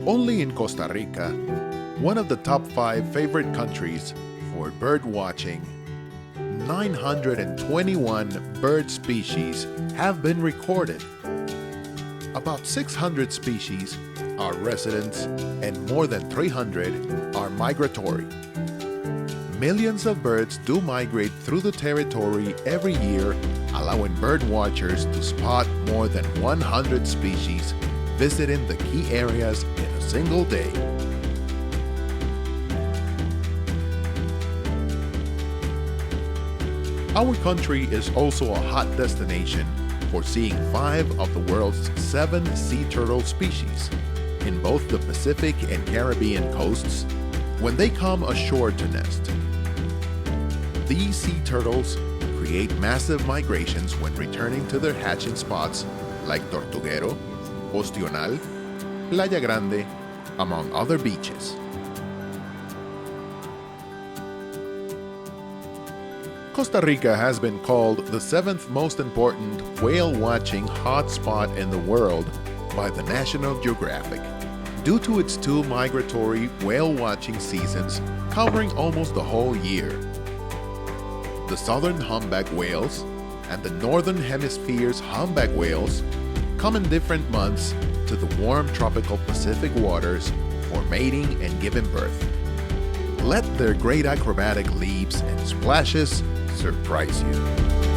Only in Costa Rica, one of the top 5 favorite countries for bird watching, 921 bird species have been recorded. About 600 species are residents and more than 300 are migratory. Millions of birds do migrate through the territory every year, allowing bird watchers to spot more than 100 species visiting the key areas in a single day. Our country is also a hot destination for seeing 5 of the world's 7 sea turtle species in both the Pacific and Caribbean coasts when they come ashore to nest. These sea turtles create massive migrations when returning to their hatching spots like Tortuguero, Ostional, Playa Grande, among other beaches. Costa Rica has been called the 7th most important whale-watching hotspot in the world by the National Geographic, due to its 2 migratory whale-watching seasons covering almost the whole year. The southern humpback whales and the northern hemisphere's humpback whales come in different months to the warm tropical Pacific waters for mating and giving birth. Let their great acrobatic leaps and splashes surprise you.